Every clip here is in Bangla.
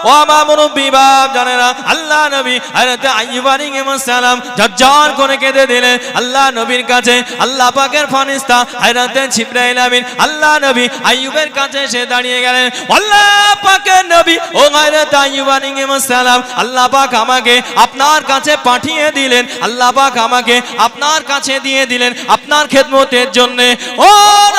ও আমার মুরব্বি বাপ জানেরা, আল্লাহ নবী হযরত আইয়ুব আলাইহিস সালাম ঝরঝর করে কেঁদে দিলেন আল্লাহ নবীর কাছে। আল্লাহ পাকের ফেরেশতা হযরত জিবরাইল আমিন আল্লাহ নবী আইয়ুবের কাছে এসে দাঁড়িয়ে গেলেন। আল্লাহ পাকের নবী ও হযরত আইয়ুব আলাইহিস সালাম, আল্লাহ পাক আমাকে আপনার কাছে পাঠিয়ে দিলেন, আল্লাহ পাক আমাকে আপনার কাছে দিয়ে দিলেন আপনার খেদমতের জন্য। ও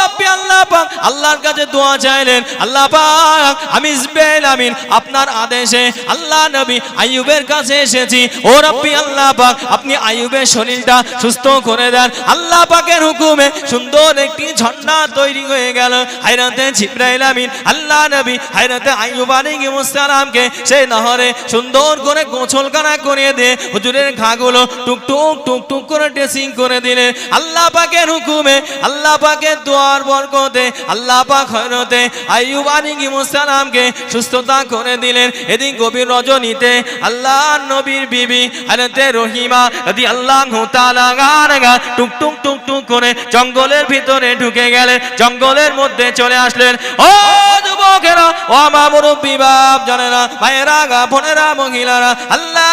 রব্বি আল্লাহ পাক আল্লাহর কাছে দোয়া চাইলেন, আল্লাহ পাক আমি জিবরাইল আমিন আপনার আদেশে আল্লাহ নবী আইয়ুবের কাছে এসেছি। ও রব্বি আল্লাহ পাক আপনি আইয়ুবের শরীরটা সুস্থ করে দেন। আল্লাহ পাকের হুকুমে সুন্দর একটি ঝর্ণা তৈরি হয়ে গেল। হযরত জিবরাইল আমিন আল্লাহ নবী হযরত আইয়ুব আলাইহিস সালামকে সেই নহরে সুন্দর করে গোসলখানা করিয়ে দিয়ে হুজুরের ঘাগুলো টুকটুক টুকটুক করে ড্রেসিং করে দিলেন। আল্লাহ পাকের হুকুমে আল্লাহ পাকের দোয়ার বরকতে আল্লাহ পাক হযরত আইয়ুব আলাইহিস সালামকে সুস্থতা করে দিলেন। এদিন গভীর রজনীতে আল্লাহ নবীর বিবি হযরত রহিমা রাদিয়াল্লাহু তাআলা আনহা টুকটুক টুকটুক করে জঙ্গলের ভিতরে ঢুকে গেলেন, জঙ্গলের মধ্যে চলে আসলেন। ও যুবকেরা, ও আমার মুরব্বি বাপ জানেরা, ভাইয়েরা, বোনেরা, মহিলারা, আল্লাহ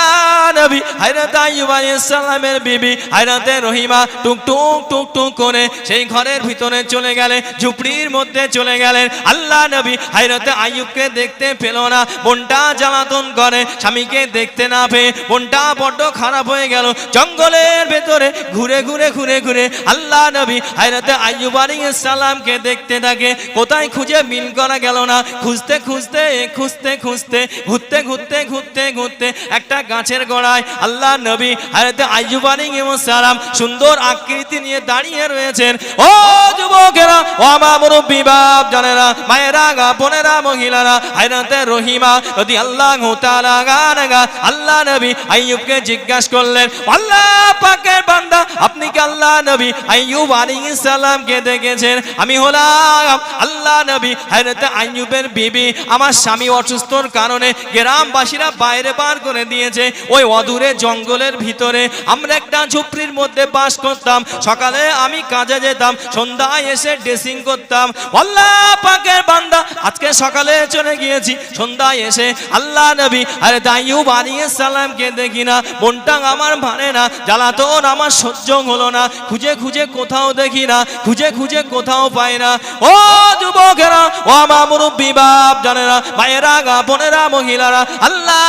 নবী হযরত আইয়ুব আলাইহিস সালামের বিবি হযরত রহিমা টুকটুক টুকটুক করে সেই ঘরের ভিতরে চলে গেলেন, ঝুপড়ির মধ্যে চলে গেলেন। আল্লাহ নবী হযরত আইয়ুবকে দেখতে পেল না, মনটা জ্বালাতন করে, স্বামীকে দেখতে না পেয়ে মনটা বড্ড খারাপ হয়ে গেল। জঙ্গলের ভেতরে ঘুরে ঘুরে ঘুরে ঘুরে আল্লাহ নবী হযরত আইয়ুব আলাইহিস সালামকে দেখতে থাকে, কোথায় খুঁজে মিল করা গেল না। খুঁজতে খুঁজতে খুঁজতে খুঁজতে ঘুরতে ঘুরতে ঘুরতে ঘুরতে একটা গাছের গোড়ায় আল্লাহ নবী হযরত আইয়ুব আলাইহিস সালাম সুন্দর আকৃতি নিয়ে দাঁড়িয়ে রয়েছেন। ও যুবকেরা, ও আমার মুরব্বি বাপ জানেরা, মায়েরা, বোনেরা, মহিলারা, হযরত রহিমা রাদিয়াল্লাহু তাআলা আনহা আল্লাহ নবী আইয়ুবকে জিজ্ঞাসা করলেন, আল্লাহ পাকের বান্দা আপনি কি আল্লাহ নবী আইয়ুব আলাইহিস সালামকে দেখেছেন? আমি হলাম আল্লাহ নবী হযরত আইয়ুবের বিবি। আমার স্বামী অসুস্থর কারণে গ্রামবাসীরা বাইরে বার করে দিয়েছে। ওই অদূরে জঙ্গলের ভিতরে আমরা একটা ঝুপড়ির মধ্যে বাস করতাম। সকালে আমি কাজে যেতাম, সন্ধ্যায় এসে ড্রেসিং করতাম। আল্লাহ পাকের বান্দা আজকে সকালে চলে গিয়েছি, সন্ধ্যায় এসে আল্লাহ নবী হযরত আইয়ুব আলাইহিস সালামকে দেখি না, মনটা আমার মানে না, জ্বালাতন আমার সহ্য হলো না। খুঁজে খুঁজে কোথাও দেখি না, খুঁজে খুঁজে কোথাও পাই না। ও যুবকেরা, ও আমার মুরব্বি বাপ জানেরা, ভাইয়েরা, বোনেরা, মহিলারা, আল্লাহ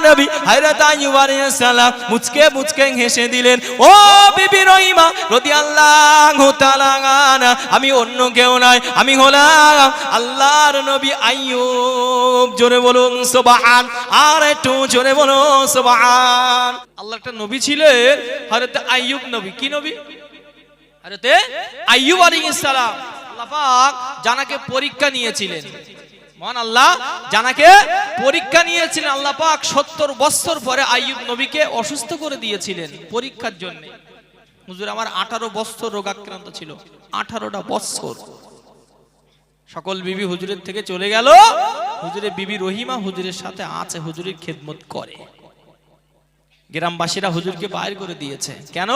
নবী হযরত আইয়ুব আলাইহিস সালাম মুচকে মুচকে হেসে দিলেন। ও বিবি রহিমা রাদিয়াল্লাহু তাআলা আনহা, আমি অন্য কেউ নয়, আমি হলাম আল্লাহর নবী আইয়ুব। জোরে বলুন সুবহান, আর একটু জোরে বলুন সুবহান। আল্লাহ একটা নবী ছিলেন হযরত আইয়ুব নবী। কি নবী? হযরত আইয়ুব আলাইহিস সালাম। আল্লাহ পাক জানাকে পরীক্ষা নিয়েছিলেন, মহান আল্লাহ জানাকে পরীক্ষা নিয়েছিলেন। আল্লাহ পাক 70 বছর পরে আইয়ুব নবীকে অসুস্থ করে দিয়েছিলেন পরীক্ষার জন্য। হুজুর আমার 18 বছর রোগাক্রান্ত ছিল, 18টা বছর। সকল বিবি হুজুরের থেকে চলে গেল, হুজুরের বিবি রহিমা হুজুরের সাথে আছে, হুজুরের খেদমত করে। গ্রামবাসীরা হুজুরকে বাইর করে দিয়েছে। কেন?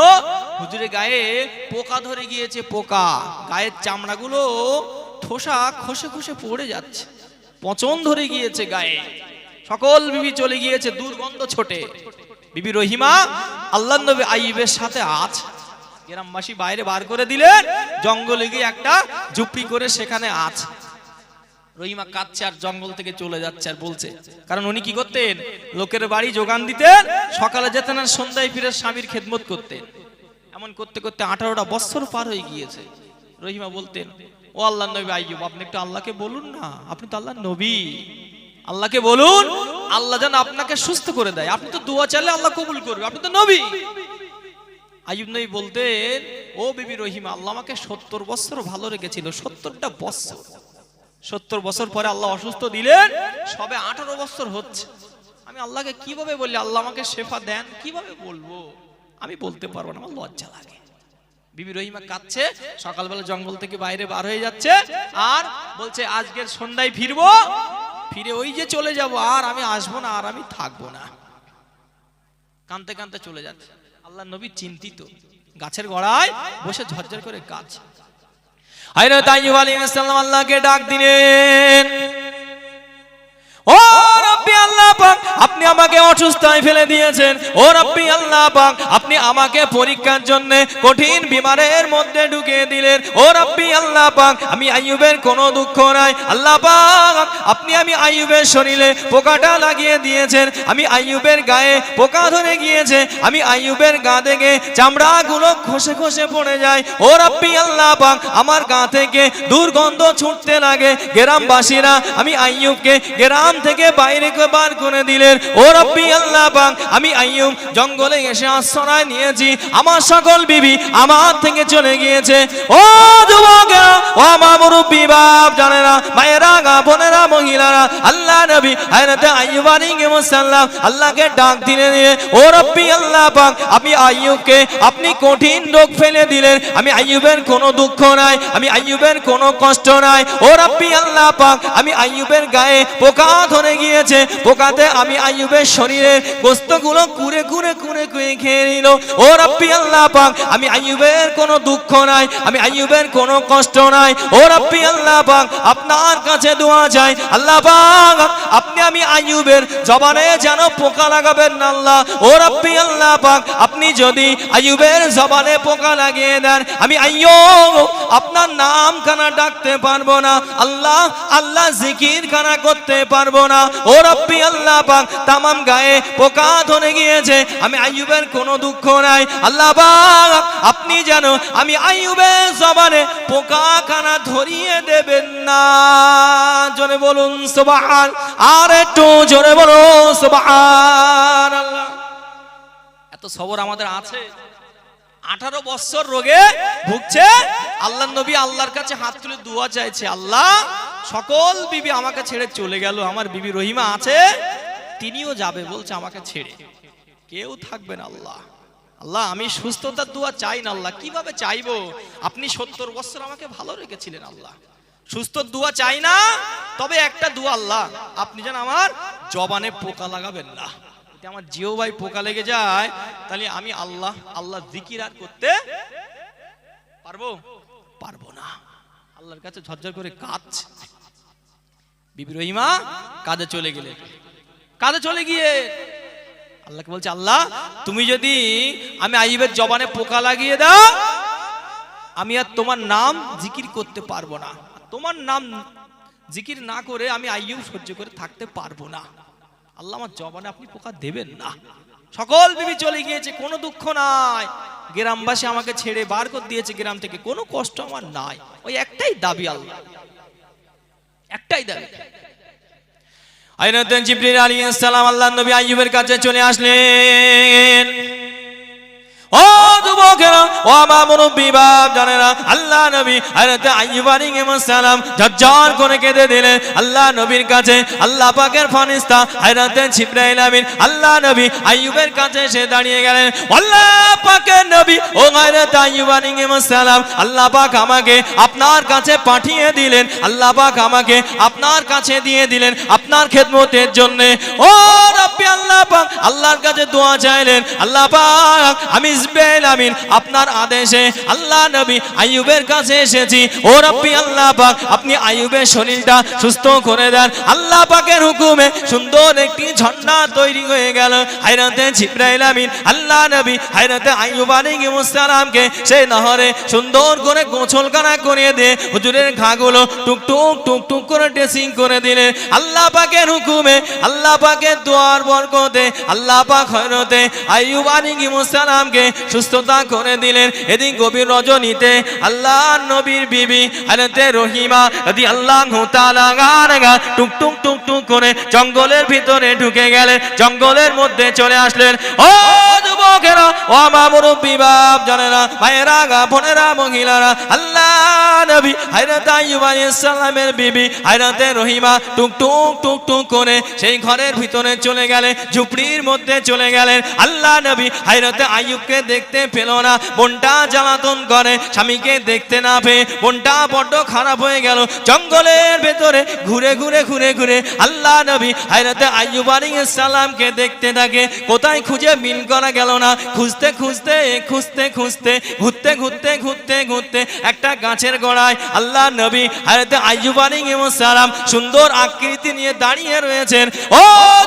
হুজুরের গায়ে পোকা ধরে গিয়েছে, পোকা, গায়ের চামড়াগুলো ঠোসা খসে খসে পড়ে যাচ্ছে, পচন ধরে গিয়েছে গায়ে। সকল বিবি চলে গিয়েছে, দুর্গন্ধ ছোটে। বিবি রহিমা আল্লাহর নবী আইয়ুবের সাথে আছে। গ্রামবাসী বাইরে বার করে দিলেন, জঙ্গলে গিয়ে একটা ঝুপড়ি করে সেখানে আছে। রহিমা কাঁদছে আর জঙ্গল থেকে চলে যাচ্ছে আর বলছে, কারণ উনি কি করতেন? লোকের বাড়ি যোগান দিতেন, সকালে যেতেন আর সন্ধ্যায় ফিরে স্বামীর খেদমত করতেন। এমন করতে করতে 18টা বছর পার হয়ে গিয়েছে। রহিমা বলতেন, ও আল্লাহর নবী আইয়ুব, আপনি একটু আল্লাহকে বলুন না, আপনি তো আল্লাহর নবী, আল্লাহকে বলুন, আল্লাহ যেন আপনাকে সুস্থ করে দেয়। আপনি তো দোয়া চাইলে আল্লাহ কবুল করবে, আপনি তো নবী। আইয়ুব নবী বলতেন, ও বিবি রহিমা, আল্লাহ আমাকে 70 বছর ভালো রেখেছিল, 70টা বছর। 70 বছর পরে আল্লাহ অসুস্থ দিলেন, সবে 18 বছর হচ্ছে। আমি আল্লাহকে কিভাবে বলি আল্লাহ আমাকে শেফা দেন, কিভাবে বলবো? আমি বলতে পারবো না, আমার লজ্জা লাগে। বিবি রহিমা কাঁদছে, সকালবেলা জঙ্গল থেকে বাইরে বার হয়ে যাচ্ছে আর বলছে, আজকের সন্ধ্যায় ফিরবো, ফিরে ওই যে চলে যাব, আর আমি আসবো না, আর আমি থাকবো না। কাঁদতে কাঁদতে চলে যাচ্ছে। আল্লাহ নবী চিন্তিত, গাছের গোড়ায় বসে ঝরঝর করে কাঁদছে। হযরত আইয়ুব আলাইহিস সালাম আল্লাহকে ডাক দিলেন, ও রব্বি আমাকে অসুস্থতায় ফেলে দিয়েছেন। ও রব্বি আল্লাহ পাক, আপনি আমাকে পরীক্ষার জন্য কঠিন বিমারের মধ্যে ঢুকিয়ে দিলেন। ও রব্বি আল্লাহ পাক, আমি আইয়ুবের কোনো দুঃখ নাই। আল্লাহ পাক, আপনি আমি আইয়ুবের শরীরে পোকাটা লাগিয়ে দিয়েছেন, আমি আইয়ুবের গায়ে পোকা ধরে গিয়েছে, আমি আইয়ুবের গা থেকে চামড়াগুলো খসে খসে পড়ে যায়। ও রব্বি আল্লাহ পাক, আমার গা থেকে দুর্গন্ধ ছুটতে লাগে। গ্রামবাসীরা আমি আইয়ুবকে গ্রাম থেকে বাইরে বার করে দিলেন। ও রব্বি আল্লাহ পাক, আমি আইয়ুব জঙ্গলে এসে আশ্রয় নিয়েছি, আমার সকল বিবি আমার থেকে চলে গিয়েছে। ও যুবকেরা, ও আমার মুরব্বি বাপ জানেরা, মায়েরা, বোনেরা, মহিলারা, আল্লাহ নবী হযরত আইয়ুব আলাইহিস সালাম আল্লাহকে ডাক দিলেন। ও রব্বি আল্লাহ পাক, আমি আইয়ুবকে আপনি কঠিন রোগ ফেলে দিলেন, আমি আইয়ুবের কোনো দুঃখ নাই, আমি আইয়ুবের কোনো কষ্ট নাই। ও রব্বি আল্লাহ পাক, আমি আইয়ুবের গায়ে পোকা ধরে গিয়েছে, পোকাতে আমি আইয়ুবের শরীরে গোশতগুলো কুরে কুরে কুরে কুরে খেয়ে নিল। ও রব্বি আল্লাহ পাক, আমি আইয়ুবের কোনো দুঃখ নাই, আমি আইয়ুবের কোনো কষ্ট নাই। ও রব্বি আল্লাহ পাক, আপনার কাছে দোয়া চাই। আল্লাহ পাক, আপনি আমি আইয়ুবের জবানে যেন পোকা লাগাবেন না আল্লাহ। ও রব্বি আল্লাহ পাক, আপনি যদি আইয়ুবের জবানে পোকা লাগিয়ে দেন, আমি আইয়ুব আপনার নাম খানা ডাকতে পারবো না আল্লাহ, আল্লাহ জিকির খানা করতে পারবো না। ও রব্বি আল্লাহ পাক, তামাম গায়ে পোকা ধরে গিয়েছে, আমি আইয়ুবের কোনো দুঃখ নাই। আল্লাহ পাক, আপনি যেন আমি আইয়ুবের জবানে পোকা খানা ধরিয়ে দেবেন না। জোরে বলুন সুবহান, আর একটু জোরে বলুন সুবহানাল্লাহ। এত সবর আমাদের আছে। 18 বছর রোগে ভুগছে, আল্লাহর নবী আল্লাহর কাছে হাত তুলে দোয়া চাইছে, আল্লাহ সকল বিবি আমাকে ছেড়ে চলে গেল, আমার বিবি রহিমা আছে, তিনিও যাবে, বলছে আমাকে ছেড়ে কেউ থাকবে না। আল্লাহ, আল্লাহ আমি সুস্থতার দোয়া চাই না আল্লাহ। কিভাবে চাইবো? আপনি 70 বছর আমাকে ভালো রেখেছিলেন আল্লাহ। সুস্থ দোয়া চাই না, তবে একটা দোয়া আল্লাহ, আপনি যেন আমার জবানে পোকা লাগাবেন না। আমার জিও ভাই পোকা লেগে যায়, তাহলে আমি আল্লাহ আল্লাহ জিকির আর করতে পারবো না। আল্লাহর কাছে ঝরঝর করে কাঁদছে। বিবি রহিমা কাঁদে চলে গেলে, কাঁদে চলে গিয়ে আল্লাহকে বলছে, আল্লাহ তুমি যদি আমি আইয়ুবের জবানে পোকা লাগিয়ে দাও, আমি আর তোমার নাম জিকির করতে পারবো না। তোমার নাম জিকির না করে আমি আইয়ুব সহ্য করে থাকতে পারবো না। আল্লাহ আমার জবানে আপনি পোকা দেবেন না। সকল বিবি চলে গিয়েছে, কোনো দুঃখ নাই। গ্রামবাসী আমাকে ছেড়ে বার করে দিয়েছে গ্রাম থেকে, কোনো কষ্ট আমার নাই। ওই একটাই দাবি আল্লাহ, একটাই দাবি। হযরত জিবরিল আলাইহিস সালাম আল্লাহর নবী আইয়ুবের কাছে চলে আসলেন। ও যুবকেরা, ও আমার মুরব্বি বাপ জানেরা, আল্লাহ নবী হযরত আইয়ুব আলাইহিস সালাম ঝরঝর করে কেঁদে দিলেন আল্লাহ নবীর কাছে। আল্লাহ পাকের ফেরেশতা হযরত জিবরাইল আমিন আল্লাহ নবী আইয়ুবের কাছে এসে দাঁড়িয়ে গেলেন। আল্লাহ পাকের নবী, ও হযরত আইয়ুব আলাইহিস সালাম, আল্লাহ পাক আমাকে আপনার কাছে পাঠিয়ে দিলেন, আল্লাহ পাক আমাকে আপনার কাছে দিয়ে দিলেন আপনার খেদমতের জন্য। ও রব্বি আল্লাহ পাক আল্লাহর কাছে দোয়া চাইলেন, আল্লাহ পাক আমি জিবরাইল আমিন আপনার আদেশে আল্লাহ নবী আইয়ুবের কাছে এসেছি। ও রব্বি আল্লাহ পাক আপনি আইয়ুবের শরীরটা সুস্থ করে দেন। আল্লাহ পাকের হুকুমে সুন্দর একটি ঝর্ণা তৈরি হয়ে গেল। হযরত জিবরাইল আমিন আল্লাহ নবী হযরত আইয়ুব আলাইহিস সালামকে সেই নহরে সুন্দর করে গোসলখানা করে দিয়ে হুজুরের ঘাগুলো টুকটুক টুকটুক করে ড্রেসিং করে দিলেন। আল্লাহ পাকের হুকুমে, আল্লাহ পাকের দোয়ার বরকতে আল্লাহ পাক হযরত আইয়ুব আলাইহিস সালামকে সুস্থতা করে দিলেন। এদিন গভীর রজনীতে আল্লাহ নবীর বিবি হযরত রহিমা রাদিয়াল্লাহু তাআলা টুকটুক টুকটুক করে জঙ্গলের ভিতরে ঢুকে গেলেন, জঙ্গলের মধ্যে চলে আসলেন। ও যুবকেরা, ও আমার মুরব্বি বাপ জানেরা, ভাইয়েরা, বোনেরা, মহিলারা, আল্লাহ নবী হযরত আইয়ুব আলাইহিস সালামের বিবি হযরত রহিমা টুকটুক টুকটুক করে সেই ঘরের ভিতরে চলে গেলেন, ঝুপড়ির মধ্যে চলে গেলেন। আল্লাহ নবী হযরত আইয়ুবকে দেখতে পেল না, মনটা জ্বালাতন করে, স্বামীকে দেখতে না পেয়ে মনটা বড্ড খারাপ হয়ে গেল। জঙ্গলের ভেতরে ঘুরে ঘুরে ঘুরে ঘুরে আল্লাহ নবী হযরত আইয়ুব আলাইহিস সালামকে দেখতে থাকে, কোথায় খুঁজে মিল করা গেল না, খুঁজতে খুঁজতে খুঁজতে খুঁজতে ঘুরতে ঘুরতে ঘুরতে ঘুরতে একটা গাছের গোড়ায় আল্লাহ নবী হযরত আইয়ুব আলাইহিস সালাম সুন্দর আকৃতি নিয়ে দাঁড়িয়ে রয়েছেন। ও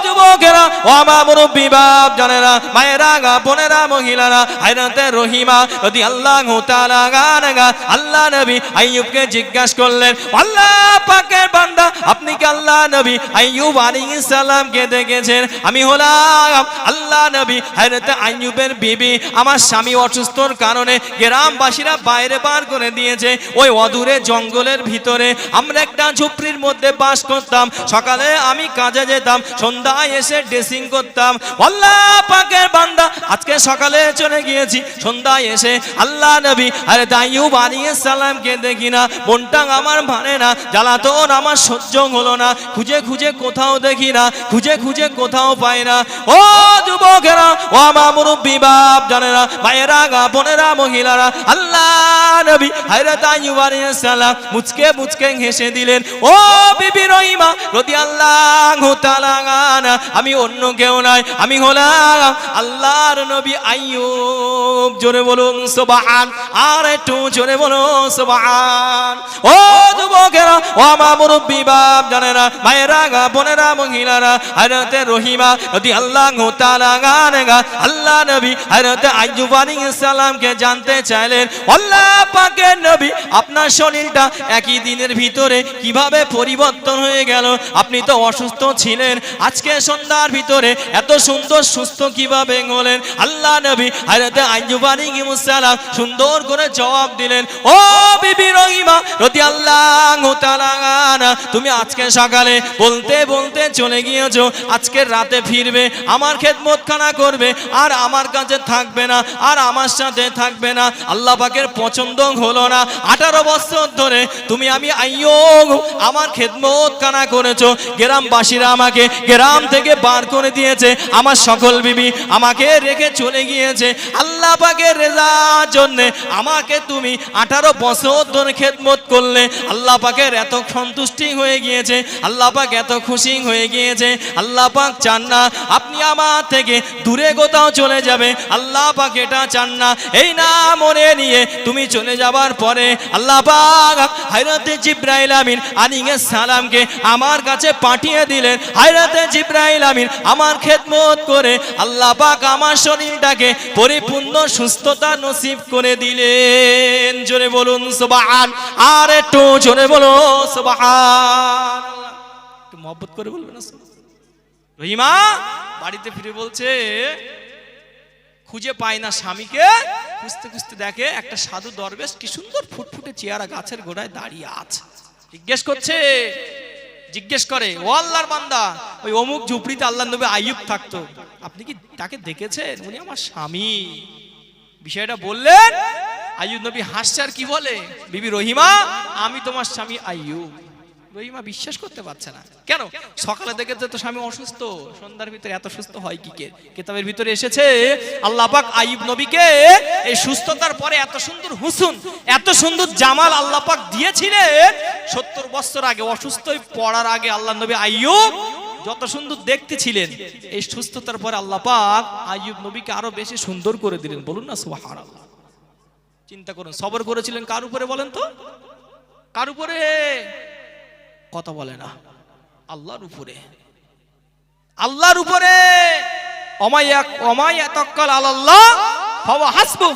যুবকেরা, ও আমার মুরব্বি বাপ জানেরা, মায়েরা গা, বোনেরা, মহিলারা, হযরত রহিমা রাদিয়াল্লাহু তাআলা আনহা আল্লাহ নবী আইয়ুবকে জিজ্ঞাসা করলেন, আল্লাহ পাকের বান্দা, আপনি কি আল্লাহ নবী আইয়ুব আলাইহিস সালামকে দেখেছেন? আমি হলাম আল্লাহ নবী হযরত আইয়ুবের বিবি। আমার স্বামী অসুস্থর কারণে গ্রামবাসীরা বাইরে বার করে দিয়েছে। ওই অদূরে জঙ্গলের ভিতরে আমরা একটা ঝুপড়ির মধ্যে বাস করতাম। সকালে আমি কাজে যেতাম, সন্ধ্যায় এসে ড্রেসিং করতাম। আল্লাহ পাকের বান্দা, আজকে সকালে চলে গিয়েছি, সন্ধ্যায় এসে আল্লাহ নবী হযরত আইয়ুব আলাইহিস সালামকে দেখি না। মনটা আমার ভানে না, জ্বালাতন আমার সহ্য হলো না। খুঁজে খুঁজে কোথাও দেখি না, খুঁজে খুঁজে কোথাও পাই না। ও যুবকেরা, ও আমার মুরব্বি বাপ জানেরা, মায়েরা গা, বোনেরা, মহিলারা, আল্লাহ নবী হযরত আইয়ুব আলাইহিস সালাম মুচকে মুচকে হেসে দিলেন। ও বিবি রহিমা রাদিয়াল্লাহু তাআলা আনহা, আমি অন্য কেউ নয়, আমি হলাম আল্লাহর নবী আইয়ুব। জোরে বলুন সুবহান, আর একটু জোরে বলুন সুবহান। ও যুবকেরা, ও আমার মুরব্বি বাপ জানেরা, মায়েরা গা, বোনেরা, মহিলারা, হযরত রহিমা রাদিয়াল্লাহু তাআলা আনহা আল্লাহ নবী হযরত আইয়ুব আলাইহিস সালামকে জানতে চাইলেন, আল্লাহ পাকের নবী, আপনার শরীরটা একই দিনের ভিতরে কিভাবে পরিবর্তন হয়ে গেল? আপনি তো অসুস্থ ছিলেন, আজকে সন্ধ্যার ভিতরে এত সুন্দর সুস্থ কিভাবে হলেন? আল্লাহ নবী হযরত আইয়ুব আলাইহিস সালাম সুন্দর করে জবাব দিলেন, ও বিবি রহিমা রাদিয়াল্লাহু তাআলা আনহা, তুমি আজকে সকালে বলতে বলতে চলে গিয়েছো, আজকে রাতে ফিরবে, আমার খেদমতখানা করবে, আর আমার কাছে থাকবে না, আর আমার সাথে থাকবে না। আল্লাহ পাকের পছন্দ হলো না। 18 বছর ধরে তুমি আমি আইয়ুব আমার খেদমতখানা করেছো, গ্রামবাসীরা আমাকে গ্রাম থেকে বার করে দিয়েছে, আমার সকল বিবি আমাকে রেখে চলে গিয়েছে। আল্লাহ পাকের রেজার জন্য আমাকে তুমি 18 বছর ধরে খেদমত করলে। আল্লাহ পাকের এত সন্তুষ্টি হয়ে গিয়েছে, আল্লাহ পাক এত খুশি হয়ে গিয়েছে। আল্লাহ পাক চান না আপনি আমার থেকে দূরে কোথাও চলে যাবে, আল্লাহ পাক এটা চান না। এই না মনে নিয়ে তুমি চলে যাবার পরে আল্লাহ পাক হযরত জিবরাইল আমিন আলাইহিস সালামকে আমার কাছে পাঠিয়ে দিলেন। হযরত জিবরাইল আমিন আমার খেদমত করে আল্লাহ পাক আমার শরীরটাকে পরিপূর্ণ সুস্থতা নসিব করে দিলেন। জোরে বলুন সুবহান, আর একটু জোরে বলো সুবহান। একটু মহব্বত করে বলবেন না? রহিমা বাড়িতে ফিরে বলছে, খুঁজে পায় না স্বামীকে, খুঁজতে খুঁজতে দেখে একটা সাধু দরবেশ কি সুন্দর ফুটফুটে চেহারা গাছের গোড়ায় দাঁড়িয়ে আছে। জিজ্ঞেস করে, ও আল্লাহর বান্দা, ওই অমুক ঝুপড়িতে আল্লাহর নবী আইয়ুব থাকতো, আপনি কি তাকে দেখেছেন? উনি আমার স্বামী। বিষয়টা বললেন, আইয়ুব নবী হাসছে, আর কি বলে, বিবি রহিমা, আমি তোমার স্বামী আইয়ুব। রহিমা বিশ্বাস করতে পারছে না। কেন? সকালে দেখেছে তো স্বামী অসুস্থ, সন্ধ্যার ভিতরে এত সুস্থ হয় কি করে? কিতাবের ভিতরে এসেছে আল্লাহ পাক আইয়ুব নবীকে এই সুস্থতার পরে এত সুন্দর হুসন, এত সুন্দর জামাল আল্লাহ পাক দিয়েছিলেন। 70 বছর আগে অসুস্থ পড়ার আগে আল্লাহ নবী আইয়ুব যত সুন্দর দেখতে ছিলেন, এই সুস্থতার পরে আল্লাহ পাক আইয়ুব নবীকে আরো বেশি সুন্দর করে দিলেন। বলুন না সুবহানাল্লাহ। চিন্তা করুন, সবর করেছিলেন কার উপরে বলেন তো? কার উপরে? কথা বলে না, আল্লাহর উপরে। আল্লাহর উপরে। ওমাইয়া তাওয়াক্কাল আলাল্লাহ ফাহুয়া হাসবুহ।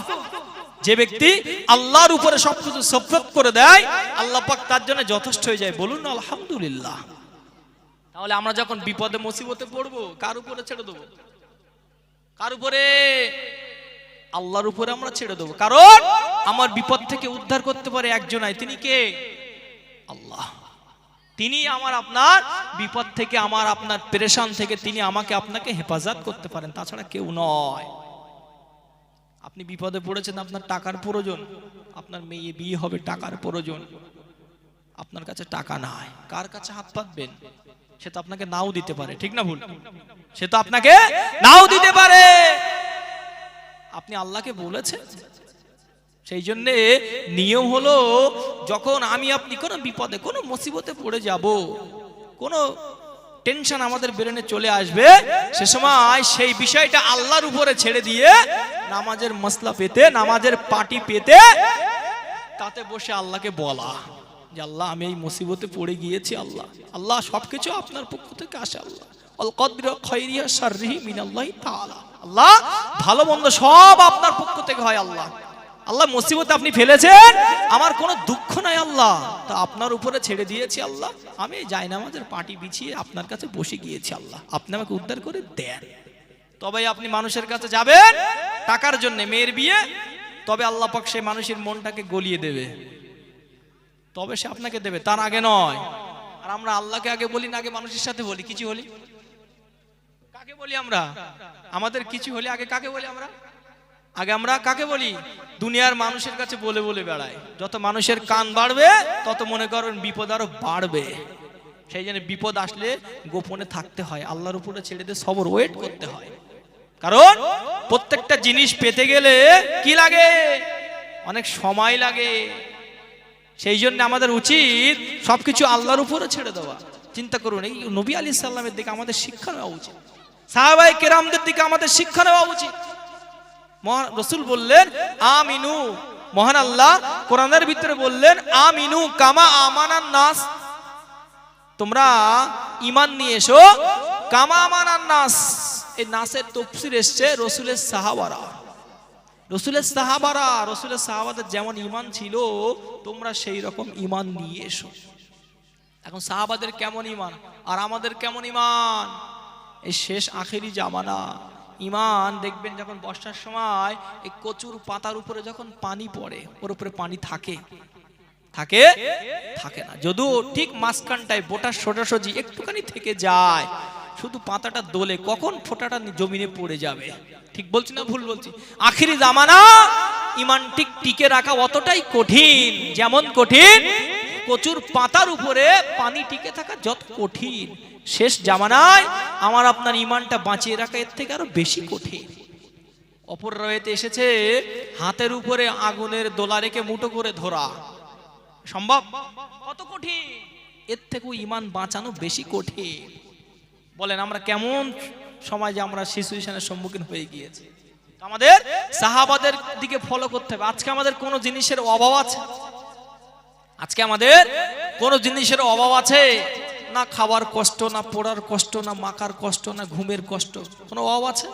যে ব্যক্তি আল্লাহর উপরে সবকিছু সফরত করে দেয়, আল্লাহ পাক তার জন্য যথেষ্ট হয়ে যায়। বলুন আলহামদুলিল্লাহ। তাহলে আমরা যখন বিপদে মুসিবতে পড়বো, কার উপরে ছেড়ে দেবো? কার উপরে? আল্লাহর উপরে আমরা ছেড়ে দেবো। কারণ আমার বিপদ থেকে উদ্ধার করতে পারে একজনই, তিনি কে? আল্লাহ। তিনি আমার আপনার বিপদ থেকে, আমার আপনার পেরেশান থেকে তিনি আমাকে আপনাকে হেফাজত করতে পারেন, তাছাড়া কেউ নয়। আপনি বিপদে পড়েছেন, আপনার টাকার প্রয়োজন, আপনার মেয়ে বিয়ে হবে, টাকার প্রয়োজন, আপনার কাছে টাকা নাই, কার কাছে হাত পাতবেন? সে তো আপনাকে নাও দিতে পারে, ঠিক না ভুল? সে তো আপনাকে নাও দিতে পারে। আপনি আল্লাহকে বলেছেন। সেই জন্য নিয়ম হলো, যখন আমি আপনি কোনো বিপদে, কোনো মুসিবতে পড়ে যাব, কোনো টেনশন আমাদের ব্রেনে চলে আসবে, সে সময় সেই বিষয়টা আল্লাহর উপরে ছেড়ে দিয়ে নামাজের মসলা পেতে, নামাজের পাটি পেতে তাতে বসে আল্লাহকে বলা যে আল্লাহ আমি এই মুসিবতে পড়ে গিয়েছি, আল্লাহ আল্লাহ সবকিছু আপনার পক্ষ থেকে আসে, আল্লাহ আল কদর খায়রিহা শাররিহি মিনাল্লাহি তাআলা, আল্লাহ ভালো মন্দ সব আপনার পক্ষ থেকে হয়, আল্লাহ আল্লাহ মুসিবতে আপনি ফেলেছেন, আমার কোনো দুঃখ নাই আল্লাহ, তা আপনার উপরে ছেড়ে দিয়েছি আল্লাহ, আমি জায়নামাজের পাটি বিছিয়ে আপনার কাছে বসে গিয়েছি, আল্লাহ আপনি আমাকে উদ্ধার করে দেন। তবে আপনি মানুষের কাছে যাবেন টাকার জন্য, মেয়ের বিয়ে, তবে আল্লাহ পাক সেই মানুষের মনটাকে গলিয়ে দেবে, তবে সে আপনাকে দেবে, তার আগে নয়। আর আমরা আল্লাহকে আগে বলি না, আগে মানুষের সাথে বলি? কিছু হলি কাকে বলি আমরা? আমাদের কিছু হলে আগে কাকে বলি আমরা? আগে আমরা কাকে বলি? দুনিয়ার মানুষের কাছে বলে বলে বেড়ায়। যত মানুষের কান বাড়বে তত মনে করবেন বিপদ আরো বাড়বে। সেই জন্য বিপদ আসলে গোপনে থাকতে হয়, আল্লাহর উপরে ছেড়ে দিয়ে সবর ওয়েট করতে হয়। কারণ প্রত্যেকটা জিনিস পেতে গেলে কি লাগে? অনেক সময় লাগে। সেই জন্য আমাদের উচিত সবকিছু আল্লাহর উপরে ছেড়ে দেওয়া। চিন্তা করুন, এই নবী আলাইহিস সালামের দিকে আমাদের শিক্ষা নেওয়া উচিত, সাহাবায়ে কেরামদের দিকে আমাদের শিক্ষা নেওয়া উচিত। রাসূল বললেন আমিনু, মহান আল্লাহ কোরআনের ভিতরে বললেন আমিনু কামা আমানান নাস, তোমরা ঈমান নিয়ে এসো কামা আমানান নাস। এই নাসের তাফসীর এসেছে রাসূলের সাহাবারা, রাসূলের সাহাবারা, রাসূলের সাহাবাদের যেমন ঈমান ছিল তোমরা সেই রকম ঈমান নিয়ে এসো। এখন সাহাবাদের কেমন ঈমান আর আমাদের কেমন ঈমান? এই শেষ আখেরি জামানা ঈমান দেখবেন যখন বর্ষার সময় এই কচুর পাতার উপরে যখন পানি পড়ে, ওর উপরে পানি থাকে থাকে থাকে না, যদিও ঠিক মাঝখানটায় বোটা সোজাসুজি একটুখানি থেকে যায়, শুধু পাতাটা দোলে, কখন ফোঁটাটা জমিনে পড়ে যাবে। ঠিক বলছি না ভুল বলছি? আখেরি জামানা ঈমান ঠিক টিকে রাখা অতটাই কঠিন, যেমন কঠিন কচুর পাতার উপরে পানি টিকে থাকা যত কঠিন, শেষ জামানায় আমার আপনার ঈমানটা বাঁচিয়ে রাখা এর থেকে আরো বেশি কঠিন। অপর রাওয়াতে এসেছে হাতের উপরে আগুনের দোলা রেখে মুঠো করে ধরা সম্ভব? কত কঠিন! এর থেকেও ঈমান বাঁচানো বেশি কঠিন। বলেন আমরা কেমন সমাজে আমরা সিচুয়েশনের সম্মুখীন হয়ে গিয়েছি। আমাদের সাহাবাদের দিকে ফলো করতে হবে। আজকে আমাদের কোনো জিনিসের অভাব আছে? আজকে আমাদের কোনো জিনিসের অভাব আছে? না খাবার কষ্ট, না পড়ার কষ্ট, না মাকার কষ্ট, না ঘুমের কষ্ট, কোনো অভাব আছে?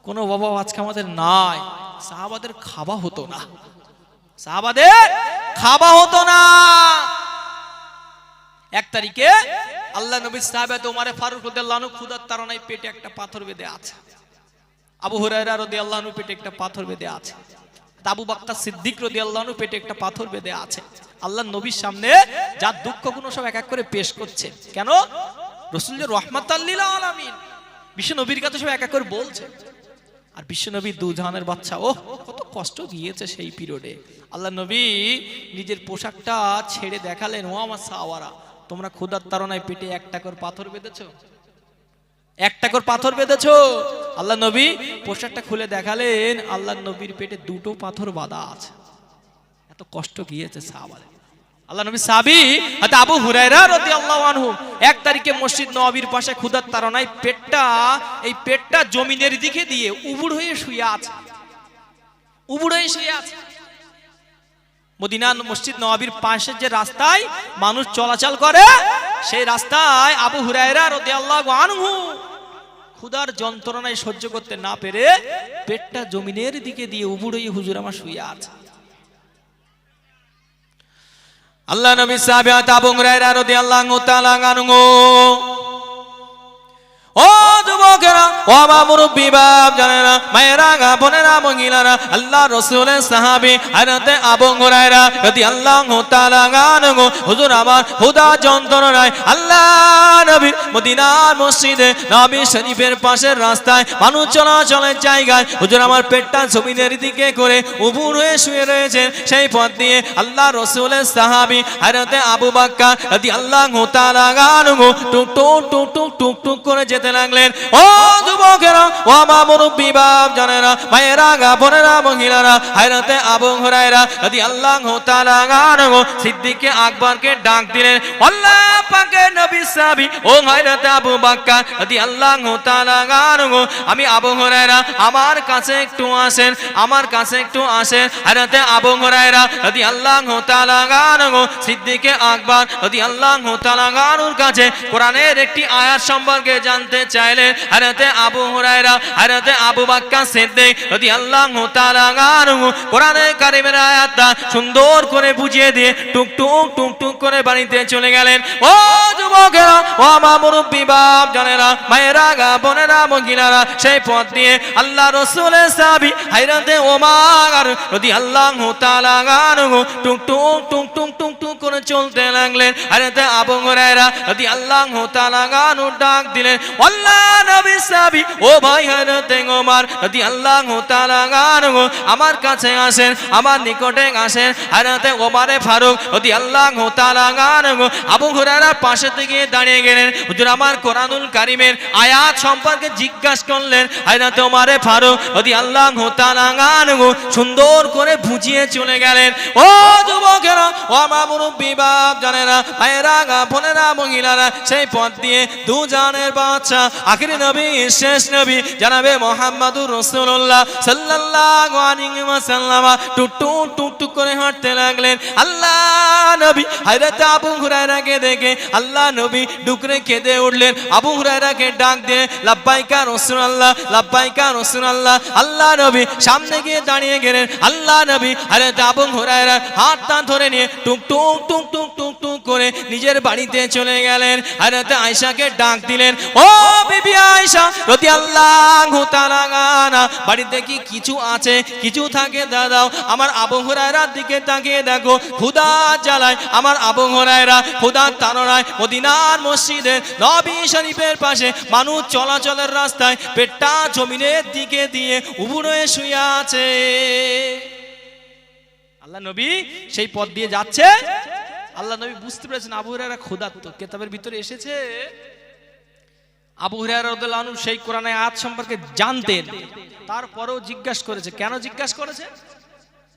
কোনো অভাব আজকে আমাদের নাই। সাহাবাদের খাওয়া হতো না, সাহাবাদের খাওয়া হতো না। এক তারিখে আল্লাহ নবীর সাহাবা ওমর ফারুক রাদিয়াল্লাহু আনহু ক্ষুধার তাড়নায় পেটে একটা পাথর বেঁধে আছে, আবু হুরায়রা রাদিয়াল্লাহু আনহু পেটে একটা পাথর বেঁধে আছে, আবু বকর সিদ্দিক রাদিয়াল্লাহু আনহু পেটে একটা পাথর বেঁধে আছে। আল্লাহ নবীর সামনে যার দুঃখগুলো সব এক এক করে পেশ করছে। কেন? রাসূল যে রাহমাতাল লিল আলামিন, বিশ্ব নবীর কাছে সব এক এক করে বলছে। আর বিশ্ব নবী দুজাহানের বাদশা, ও কত কষ্ট গিয়েছে সেই পিরিয়ডে। আল্লাহ নবী নিজের পোশাকটা ছেড়ে দেখালেন, ও আমার সাহাবারা, তোমরা ক্ষুধার তাড়নায় পেটে একটা করে পাথর বেঁধেছো, একটা করে পাথর বেঁধেছো। আল্লাহ নবী পোশাকটা খুলে দেখালেন, আল্লাহ নবীর পেটে দুটো পাথর বাঁধা আছে। এত কষ্ট গিয়েছে সাহাবাদের। আল্লাহ নবী সাহাবী হযরত আবু হুরায়রা রাদিয়াল্লাহু আনহু এক তারিখে মসজিদ নববীর পাশে ক্ষুধার তাড়নায় পেটটা জমিনের দিকে দিয়ে উবুড় হয়ে শুয়ে আছে, উবুড় হয়ে শুয়ে আছে। মদিনার মসজিদ নববীর পাশে যে রাস্তায় মানুষ চলাচল করে, সেই রাস্তায় আবু হুরায়রা রাদিয়াল্লাহু আনহু ক্ষুধার যন্ত্রণায় সহ্য করতে না পেরে পেটটা জমিনের দিকে দিয়ে উবুড় হয়ে হুজুর আমার শুয়ে আছে। আল্লাহ নবী সাহাবী আবু হুরায়রা রাদিয়াল্লাহু তাআলা আনহু, ও যুবকেরা, ও আমার মুরব্বি বাপ জানেরা, মায়েরা, বোনেরা, মহিলারা, আল্লাহ রাসূলের সাহাবী হযরত আবু হুরায়রা রাদিয়াল্লাহু তাআলা আনহু হুজুর আমার ক্ষুধা যন্ত্রণায় আল্লাহ নবীর মদিনার মসজিদে নবী শরীফের পাশের রাস্তায় মানুষ চলাচলের জায়গায় হুজুর আমার পেটটা জমিনের দিকে করে উবুড় হয়ে শুয়ে রয়েছে। সেই পথ দিয়ে আল্লাহ রাসূলের সাহাবী হযরত আবু বকর রাদিয়াল্লাহু তাআলা আনহু টুক টুক টুক টুক টুক টুক করে যেতে লাগলেন। ও যুবকেরা, ও আমার মুরব্বি বাপ জানেরা, মায়েরা, বোনেরা, মহিলারা, হযরত আবু হুরায়রা রাদিয়াল্লাহু তাআলা আনহু সিদ্দিক আকবরকে ডাক দিলেন। আল্লাহ পাকের নবী সাহাবী ও হযরত আবু বকর রাদিয়াল্লাহু তাআলা আনহু আমি আবু হুরায়রা আমার কাছে একটু আসেন আমার কাছে একটু আসেন হযরত আবু হুরায়রা রাদিয়াল্লাহু তাআলা আনহু সিদ্দিক আকবর রাদিয়াল্লাহু তাআলা আনহুর কাছে কোরআনের একটি আয়াত সম্পর্কে জানতে চাইলেন হযরত আবু হুরায়রা হযরত আবু বকর সিদ্দিক রাদিয়াল্লাহু তাআলা আনহু কোরআনের কারীমের আয়াতটা সুন্দর করে বুঝিয়ে দিয়ে টুকটুক টুকটুক করে বাড়িতে চলে গেলেন। ও যুবকেরা, ও আমার মুরব্বি বাপ জানেরা, মায়েরা গা বোনেরা মহিলারা, সেই পথ দিয়ে আল্লাহ রাসূলের সাহাবী হযরত ওমর রাদিয়াল্লাহু তাআলা আনহু টুকটুক টুকটুক টুকটুক করে চলতে লাগলেন। হযরত আবু হুরায়রা রাদিয়াল্লাহু তাআলা আনহু ডাক দিলেন, আল্লাহ নবী সাহাবী ও ভাই হযরত ওমর রাদিয়াল্লাহু তাআলা আনহু আমার কাছে আসেন, আমার নিকটে আসেন। হযরত ওমর ফারুক রাদিয়াল্লাহু তাআলা আনহু আবু হুরায়রার পাশে থেকে দাঁড়িয়ে গেলেন। হুজুর আমার কোরআনুল কারীমের আয়াত সম্পর্কে জিজ্ঞাসা করলেন। হযরত ওমর ফারুক রাদিয়াল্লাহু তাআলা আনহু সুন্দর করে বুঝিয়ে চলে গেলেন। ও যুবকেরা, ও আমার মুরব্বি বাপ জানেরা, ভাইয়েরা গা বোনেরা মহিলারা, সেই পথ দিয়ে দু জানের বাদশা আখিরি নবী শেষ নবী জনাবে মুহাম্মদুর রাসূলুল্লাহ সাল্লাল্লাহু আলাইহি ওয়াসাল্লাম টুকটুক টুকটুক করে হাঁটতে লাগলেন। আল্লাহ নবী হযরত আবু হুরায়রাকে দেখে আল্লাহ নবী ডুকরে কেঁদে উঠলেন। আবু হুরায়রাকে ডাক দিয়ে লাব্বাইকা রাসূলুল্লাহ লাব্বাইকা রাসূলুল্লাহ। আল্লাহ নবী সামনে গিয়ে দাঁড়িয়ে গেলেন। আল্লাহ নবী হযরত আবু হুরায়রার হাতটা ধরে নিয়ে টুকটুক টুকটুক টুকটুক করে নিজের বাড়িতে চলে গেলেন। হযরত আয়েশাকে ডাক দিলেন, ও বিবি আয়েশা রাদিয়াল্লাহু তাআলা আনহা, বাড়িতে কি কিছু আছে? কিছু থাকে দাও। আমার আবু হুরায়রার দিকে তাকিয়ে দেখো, ক্ষুধা জ্বালায় আমার আবু হুরায়রা ক্ষুধার তাড়নায় মদিনার মসজিদের নবী শরীফের পাশে মানুষ চলাচলের রাস্তায় পেটটা জমিনের দিকে দিয়ে উবুড় হয়ে শুয়ে আছে। আল্লাহ নবী সেই পথ দিয়ে যাচ্ছে। আল্লাহ নবী বুঝতে পেরেছেন আবু হুরায়রা ক্ষুধার্ত। কিতাবের ভিতরে এসেছে আবু হুরায়রা রাদিয়াল্লাহু আনহু সেই কোরআনের আয়াত সম্পর্কে জানতেন, তারপরেও জিজ্ঞাসা করেছে। কেন জিজ্ঞাসা করেছে?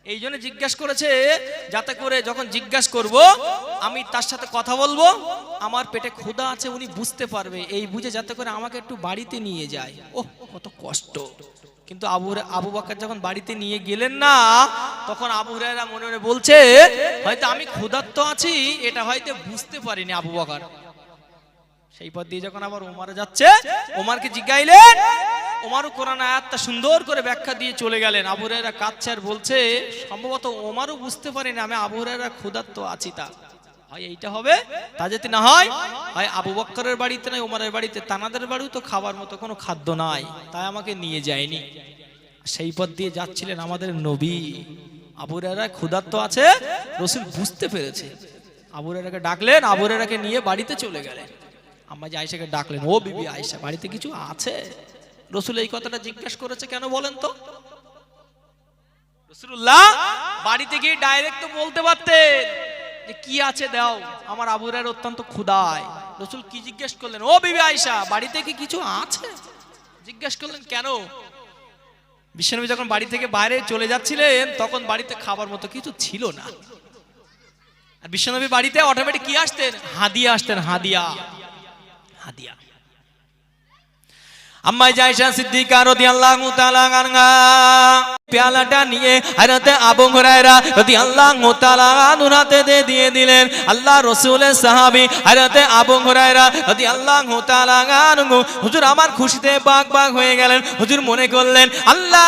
এই জন্য জিজ্ঞাসা করেছে যাতে করে যখন জিজ্ঞাসা করব আমি তার সাথে কথা বলবো, আমার পেটে ক্ষুধা আছে উনি বুঝতে পারবে, এই বুঝে যাতে করে আমাকে একটু বাড়িতে নিয়ে যায়। ওহ কত কষ্ট। কিন্তু আবু বকর যখন বাড়িতে নিয়ে গেলেন না, তখন আবু হুরায়রা মনে মনে বলছে হয়তো আমি ক্ষুধার্ত আছি এটা হয়তো বুঝতে পারিনি আবু বকর। সেই পথ দিয়ে যখন আবার ওমর যাচ্ছে, ওমরকে জিজ্ঞাইলেন, ওমরও কোরআন আয়াতটা সুন্দর করে ব্যাখ্যা দিয়ে চলে গেলেন। আবু হুরায়রা কাঁদছে আর বলছে সম্ভবত ওমরও বুঝতে পারেনি আমি আবু হুরায়রা ক্ষুধার্ত আছি। তা হয় এইটা হবে, তা যদি না হয় হয় আবু বকরের বাড়িতে নয় ওমরের বাড়িতে, তানাদের বাড়িও তো খাবার মতো কোনো খাদ্য নাই, তাই আমাকে নিয়ে যায়নি। সেই পথ দিয়ে যাচ্ছিলেন আমাদের নবী। আবু হুরায়রা ক্ষুধার্ত আছে, রাসূল বুঝতে পেরেছে। আবু হুরায়রাকে ডাকলেন, আবু হুরায়রাকে নিয়ে বাড়িতে চলে গেলেন। আম্মা যে আয়েশাকে ডাকলেন, ও বিবি আয়েশা বাড়িতে কিছু আছে? রাসূল এই কথাটা জিজ্ঞাসা করেছে কেন বলেন তো? রাসূলুল্লাহ বাড়িতে গিয়ে ডাইরেক্ট তো বলতে পারতেন যে কি আছে দাও, আমার আবু হুরায়রা অত্যন্ত ক্ষুধায়। রাসূল কি জিজ্ঞেস করলেন, ও বিবি আয়েশা বাড়িতে কি কিছু আছে? জিজ্ঞেস করলেন কেন? বিশ্বনবী যখন বাড়ি থেকে বাইরে চলে যাচ্ছিলেন তখন বাড়িতে খাবার মতো কিছু ছিল না। আর বিশ্বনবী বাড়িতে অটোমেটিক কি আসতেন? হাদিয়া আসতেন। হাদিয়া হাদিয়া। আম্মা আয়েশা সিদ্দিকা রাদিয়াল্লাহু তাআলা আনহা পেয়ালাটা নিয়ে হযরত আবু হুরায়রা রাদিয়াল্লাহু তাআলা আনহু হাতে দিয়ে দিলেন। আল্লাহ রাসূলের সাহাবী হযরত আবু হুরায়রা রাদিয়াল্লাহু তাআলা আনহু হুজুর আমার খুশিতে বাগ হয়ে গেলেন। হুজুর মনে করলেন আল্লাহ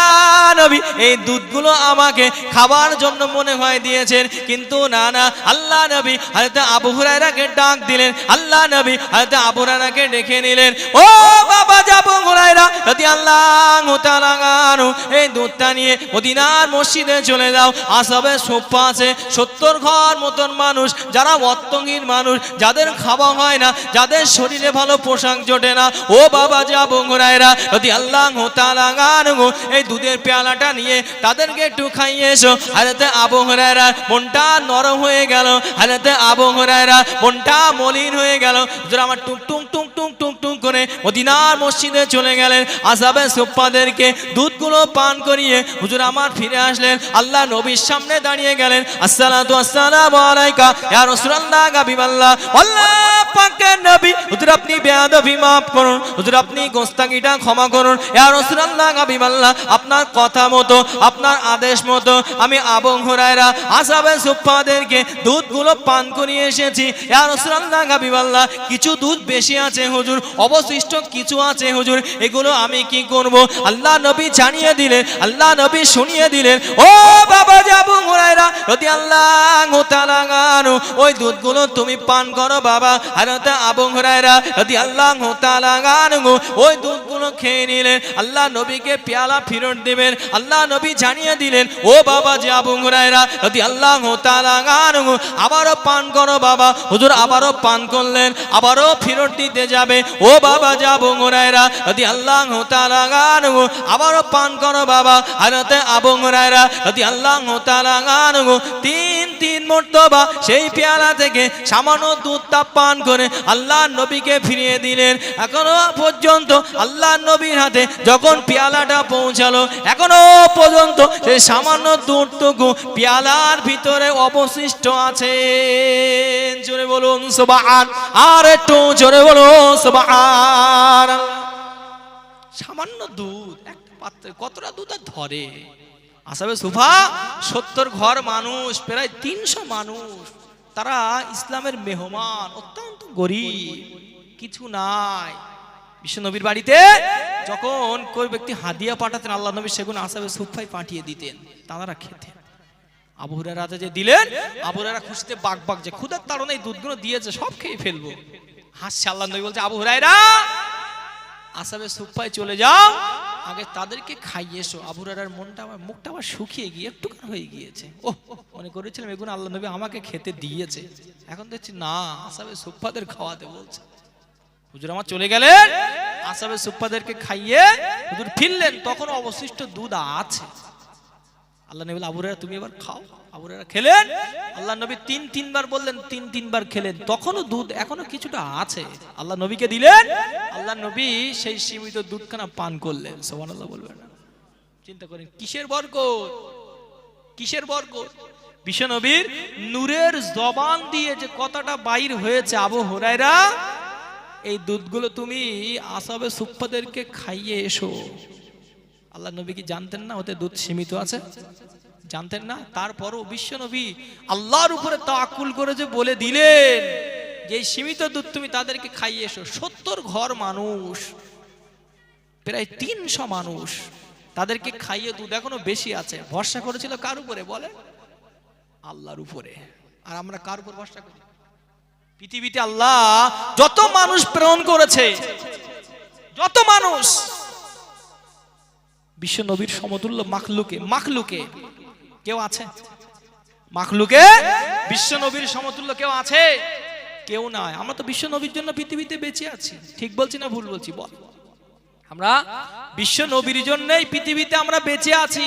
নবী এই দুধগুলো আমাকে খাবার জন্য মনে হয় দিয়েছেন, কিন্তু না না, আল্লাহ নবী হযরত আবু হুরায়রাকে ডাক দিলেন। আল্লাহ নবী হযরত আবু হুরায়রাকে ডেকে নিলেন, ও বাবা আবু হুরায়রা রাদিয়াল্লাহু তাআলা আনহু এই দুধটা নিয়ে মদিনার মসজিদে চলে যাও। আসবে সোফা আছে 70 ঘর মতন মানুষ, যারা অর্থহীন মানুষ, যাদের খাওয়া হয় না, যাদের শরীরে ভালো পোশাক জোটে না, ও বাবা আবু হুরায়রা রাদিয়াল্লাহু তাআলা আনহু এই দুধের পেয়ালাটা নিয়ে তাদেরকে একটু খাইয়ে এসো। হযরত আবু হুরায়রা মনটা নরম হয়ে গেল, হযরত আবু হুরায়রা মনটা মলিন হয়ে গেল। যারা আমার টুক টুক টুক টুক টুক টুক করে করে মদিনার মসজিদে চলে গেলেন। আসহাবে সুফফাদেরকে দুধগুলো পান করিয়ে হুজুর আমার ফিরে আসলেন, আল্লাহ নবীর সামনে দাঁড়িয়ে গেলেন। আসসালাতু আসসালামু আলাইকা ইয়া রাসূলুল্লাহ হাবিবাল্লাহ। আল্লাহ পাকের নবী, হুজুর আপনি বেয়াদবি মাফ করুন, হুজুর আপনি গোস্তাকিটা ক্ষমা করুন। ইয়া রাসূলুল্লাহ হাবিবাল্লাহ, আপনার কথা মতো, আপনার আদেশ মতো আমি আবু হুরায়রা আসহাবে সুফফাদেরকে দুধগুলো পান করিয়ে এসেছি। ইয়া রাসূলুল্লাহ হাবিবাল্লাহ, কিছু দুধ বেশি আছে হুজুর, অবশিষ্ট কিছু আছে হুজুর, এগুলো আমি কি করব? আল্লাহ নবী জানিয়ে দিলেন, আল্লাহ নবী শুনিয়ে দিলেন, ও বাবা আবু হুরায়রা রাদিয়াল্লাহু তাআলা আনহু, ওই দুধগুলো তুমি পান করো বাবা। হযরত আবু হুরায়রা রাদিয়াল্লাহু তাআলা আনহু ওই দুধগুলো খেয়ে নিলেন। আল্লাহ নবীকে পেয়ালা ফেরত দিবেন, আল্লাহ নবী জানিয়ে দিলেন, ও বাবা যে আবু হুরায়রা রাদিয়াল্লাহু তাআলা আনহু, আবারও পান করো বাবা। হুজুর আবারও পান করলেন, আবারও ফেরত দিতে যাবে। ও বাবা যে আবু হুরায়রা রাদিয়াল্লাহু তাআলা আনহু, আবারও পান করো বাবা। হযরত আবু হুরায়রা রাদিয়াল্লাহু তাআলা আনহু তিন মর্তবা সেই পেয়ালা থেকে সামান্য দুধটা পান করে আল্লাহ নবীকে ফিরিয়ে দিলেন। এখনো পর্যন্ত আল্লাহ নবীর হাতে যখন পেয়ালাটা পৌঁছালো, এখনো পর্যন্ত সেই সামান্য দুধটুকু পেয়ালার ভিতরে অবশিষ্ট আছে। জোরে বলুন সুবহান, আর একটু জোরে বলুন সুবহান। সামান্য দুধ, একটা পাত্রে কতটা দুধ আর ধরে? আসহাবে সুফা 70 ঘর মানুষ, প্রায় 300 মানুষ, তারা ইসলামের মেহমান, অত্যন্ত গরিব, কিছু নাই। বিশ্বনবীর বাড়িতে যখন কোন ব্যক্তি হাদিয়া পাঠাতেন আল্লাহ নবী, সেগুলো আসহাবে সুফাই পাঠিয়ে দিতেন, তারা খেতেন। আবু হুরায়রা যে দিলেন, আবু হুরায়রা খুশিতে বাক যে ক্ষুধার তাড়নায় এই দুধগুলো দিয়েছে, সব খেয়ে ফেলবো। হাসছে। আল্লাহ নবী বলছে, আবু হুরায়রা আসহাবে সুফায় চলে যাও, আগে তাদেরকে খাইয়ে এসো। আবু হুরায়রার মুখটা আবার শুকিয়ে গিয়ে একটুখানি হয়ে গিয়েছে। ও মনে করেছিলাম এগুলো আল্লাহ নবী আমাকে খেতে দিয়েছে, এখন দেখছি না, আসহাবে সুফফাদের খাওয়াতে বলছে। হুজুর আমার চলে গেলেন, আসহাবে সুফফাদেরকে খাইয়ে হুজুর ফিরলেন, তখন অবশিষ্ট দুধ আছে। আল্লাহ নবী বললেন, আবু হুরায়রা তুমি এবার খাও। আবু হুরায়রা খেলেন। আল্লাহ নবী তিনবার বললেন, তিনবার খেলেন, তখনও দুধ এখনো কিছুটা আছে। আল্লাহ নবীকে দিলেন, আল্লাহ নবী সেই সীমিত দুধখানা পান করলেন। সুবহানাল্লাহ বলবেন না? চিন্তা করেন কিসের বরকত, কিসের বরকত। বিশ্বনবীর নূরের জবান দিয়ে যে কথাটা বাইর হয়েছে, আবু হুরায়রা এই দুধগুলো তুমি আসহাবে সুফফাদেরকে খাইয়ে এসো। আল্লাহ নবী কি জানতেন না ওতে দুধ সীমিত আছে? জানতেন না? তারপরও বিশ্বনবী আল্লাহর উপরে তাওয়াক্কুল করে যে বলে দিলেন যে এই সীমিত দুধ তুমি তাদেরকে খাইয়ে এসো। 70 ঘর মানুষ, প্রায় 300 মানুষ, তাদেরকে খাইয়ে দুধ এখনো বেশি আছে। ভরসা করেছিল কার উপরে বলে? আল্লাহর উপরে। আর আমরা কার উপর ভরসা করি? পৃথিবীতে আল্লাহ যত মানুষ প্রেরণ করেছে, যত মানুষ, বিশ্ব নবীর সমতুল্য মাখলুকে কেউ আছে? মাখলুকে বিশ্ব নবীর সমতুল্য কেউ আছে? কেউ নাই। আমরা তো বিশ্ব নবীর জন্য পৃথিবীতে বেঁচে আছি। ঠিক বলছি না ভুল বলছি বল? আমরা বিশ্ব নবীর জন্যই পৃথিবীতে আমরা বেঁচে আছি।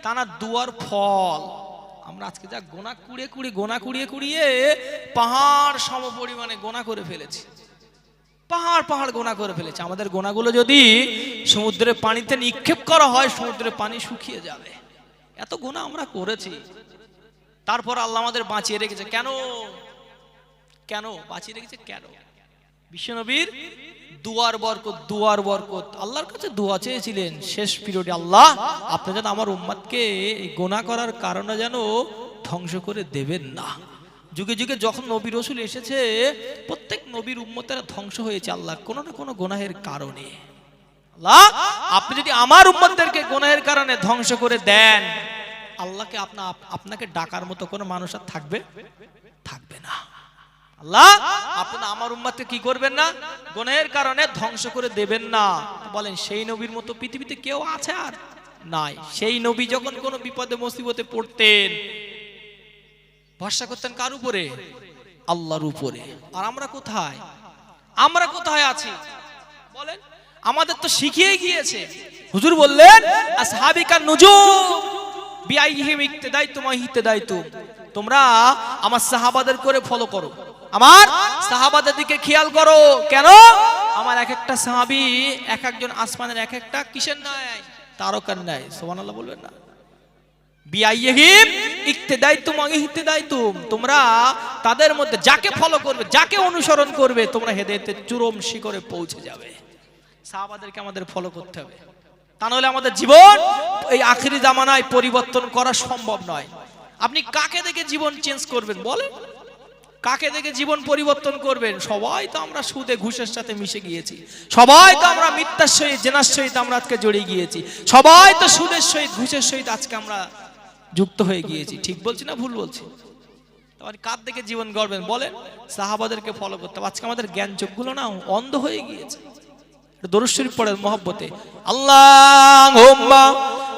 তার দুয়ার ফল আমরা আজকে যা গোনা কুড়িয়ে পাহাড় সম পরিমাণে গোনা করে ফেলেছি। পাহাড় গোনা করে ফেলেছে। আমাদের গোনাগুলো যদি সমুদ্রের পানিতে নিক্ষেপ করা হয়, সমুদ্রের পানি শুকিয়ে যাবে। এত গোনা আমরা করেছি, তারপর আল্লাহ আমাদের বাঁচিয়ে রেখেছে। কেন বাঁচিয়ে রেখেছে? কেন? বিশ্বনবীর দুয়ার বরকত। আল্লাহর কাছে দোয়া চেয়েছিলেন শেষ পিরিয়ডে, আল্লাহ আপনি যেন আমার উম্মতকে এই গোনা করার কারণে যেন ধ্বংস করে দেবেন না। যুগে যুগে যখন নবী রাসূল এসেছে, প্রত্যেক নবীর উম্মতেরা ধ্বংস হয়েছে আল্লাহ কোনো না কোনো গুনাহের কারণে। আল্লাহ আপনি যদি আমার উম্মতদেরকে গুনাহের কারণে ধ্বংস করে দেন, আল্লাহকে আপনাকে ডাকার মতো কোনো মানুষ আর থাকবে না। আল্লাহ আপনি আমার উম্মতকে কি করবেন না? গুনাহের কারণে ধ্বংস করে দেবেন না। বলেন সেই নবীর মতো পৃথিবীতে কেউ আছে? আর নাই। সেই নবী যখন কোনো বিপদে মুসিবতে পড়তেন, ভরসা করতেন কার উপরে? আল্লাহর উপরে। আর আমরা কোথায় আছি বলেন? আমাদের তো শিখিয়ে গিয়েছে। হুজুর বললেন, আসহাবিকা নুজুম বিআইহিম ইক্তিদাইতুম ওয়া ইহতিদাইতুম, তোমরা আমার সাহাবাদের করে ফলো করো। আমার সাহাবাদের দিকে খেয়াল করো। কেন? আমার এক একটা সাহাবী এক একজন আসমানের এক একটা কিসের ন্যায়, তারকার ন্যায়। সুবহানাল্লাহ বলবেন না? বিআইহিম ইক্তিদাইতুম ইহতিদাইতুম, তোমরা তাদের মধ্যে যাকে ফলো করবে, যাকে অনুসরণ করবে, তোমরা হেদায়েতের চরম শিখরে পৌঁছে যাবে। সাহাবাদেরকে আমাদের ফলো করতে হবে, তা নাহলে আমাদের জীবন এই আখিরি জামানায় পরিবর্তন করা সম্ভব নয়। আপনি কাকে দেখে জীবন চেঞ্জ করবেন বলেন? কাকে দেখে জীবন পরিবর্তন করবেন? সবাই তো আমরা সুদে ঘুষের সাথে মিশে গিয়েছি, সবাই তো আমরা মিথ্যার সহিত জেনার সহিত আমরা আজকে জড়িয়ে গিয়েছি, সবাই তো সুদের সহিত ঘুষের সহিত আজকে আমরা যুক্ত হয়ে গিয়েছি। ঠিক বলছি না ভুল বলছি? তাহলে কার দেখে জীবন গড়বেন বলেন? সাহাবাদেরকে ফলো করতে হবে। আজকে আমাদের জ্ঞান চোখগুলো না অন্ধ হয়ে গিয়েছে। দরুদ শরীফ পড়েন মহব্বতে, আল্লাহুম্মা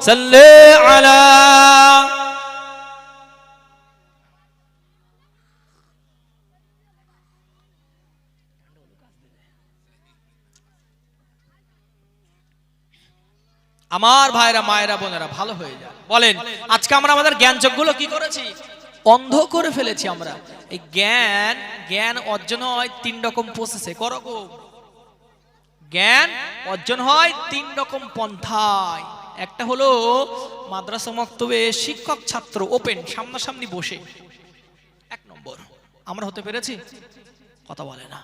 সাল্লি আলা। আমার ভাইরা মায়েরা বোনেরা ভালো হয়ে যায় বলেন। আজকে আমরা আমাদের জ্ঞান চোখগুলো কি করেছি? অন্ধ করে ফেলেছি আমরা। এই জ্ঞান অর্জন হয় তিন রকম প্রসেসে। করকম জ্ঞান অর্জন হয় তিন রকম পন্থায়। একটা হলো মাদ্রাসা মক্তবে শিক্ষক ছাত্র ওপেন সামনাসামনি বসে, এক নম্বর। আমরা হতে পেরেছি? কথা বলে না।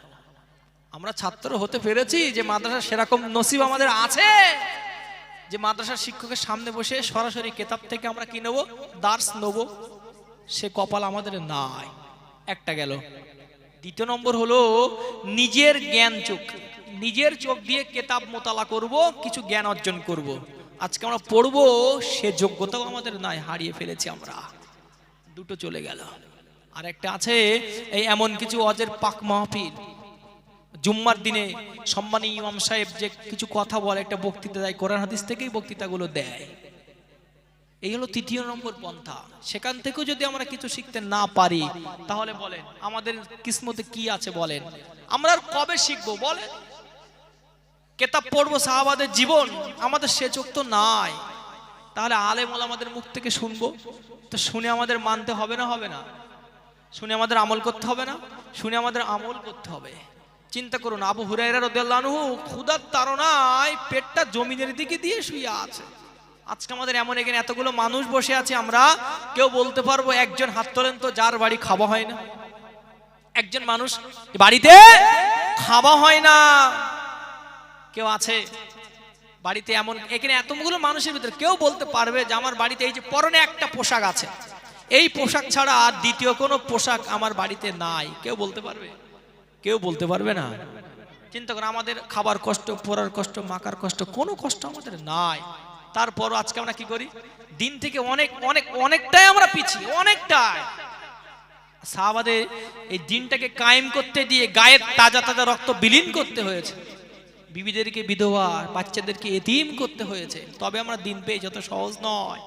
আমরা ছাত্র হতে পেরেছি যে মাদ্রাসা সেরকম নসিব আমাদের আছে যে মাদ্রাসার শিক্ষকের সামনে বসে সরাসরি কিতাব থেকে আমরা কি নেব, দার্স নেব? সে কপাল আমাদের নাই। একটা গেল। দ্বিতীয় নম্বর হলো নিজের জ্ঞান চোখ, নিজের চোখ দিয়ে কিতাব মোতালা করব, কিছু জ্ঞান অর্জন করব। আজকে আমরা পড়বো, সে যোগ্যতাও আমাদের নাই, হারিয়ে ফেলেছি আমরা। দুটো চলে গেল। আর একটা আছে এই এমন কিছু ওয়াজের পাক মাহফিল, জুম্মার দিনে সম্মানী ইমাম সাহেব যে কিছু কথা বলে, একটা বক্তৃতা দেয়, কোরআন হাদিস থেকেই বক্তৃতাগুলো দেয়। এই হলো তৃতীয় নম্বর পন্থা। সেখান থেকেও যদি আমরা কিছু শিখতে না পারি, তাহলে বলেন আমাদের কিসমতে কি আছে বলেন? আমরা আর কবে শিখবো বলেন? কিতাব পড়বো সাহাবাদের জীবন, আমাদের সে চোখ তো নাই। তাহলে আলেম ওলামাদের মুখ থেকে শুনবো, তো শুনে আমাদের মানতে হবে না? হবে না? শুনে আমাদের আমল করতে হবে না? শুনে আমাদের আমল করতে হবে। চিন্তা করুন, আবু হুরায়রা রাদিয়াল্লাহু আনহু ক্ষুধার তাড়নায় পেটটা জমিনের দিকে দিয়ে শুয়ে আছে। আজকে আমাদের এমন এখানে এতগুলো মানুষ বসে আছে, আমরা কেউ বলতে পারবো একজন হাত তোলেন তো যার বাড়ি খাওয়া হয় না? একজন মানুষ বাড়িতে খাওয়া হয় না কেউ আছে? বাড়িতে এমন এখানে এতগুলো মানুষের ভিতরে কেউ বলতে পারবে যে আমার বাড়িতে এই যে পরনে একটা পোশাক আছে, এই পোশাক ছাড়া আর দ্বিতীয় কোনো পোশাক আমার বাড়িতে নাই? কেউ বলতে পারবে? কেউ বলতে পারবে না। চিন্তা করো, আমাদের খাবার কষ্ট, পরার কষ্ট, মাকার কষ্ট, কোনো কষ্ট আমাদের নাই। তারপরও আজকে আমরা কি করি? দিন থেকে অনেকটাই আমরা পিছিয়ে, অনেকটাই। সাহাবাদের এই দিনটাকে কায়েম করতে দিয়ে গায়ের তাজা তাজা রক্ত বিলীন করতে হয়েছে, বিবিদেরকে বিধবা, বাচ্চাদেরকে এতিম করতে হয়েছে, তবে আমরা দিন পেয়ে। যত সহজ নয়।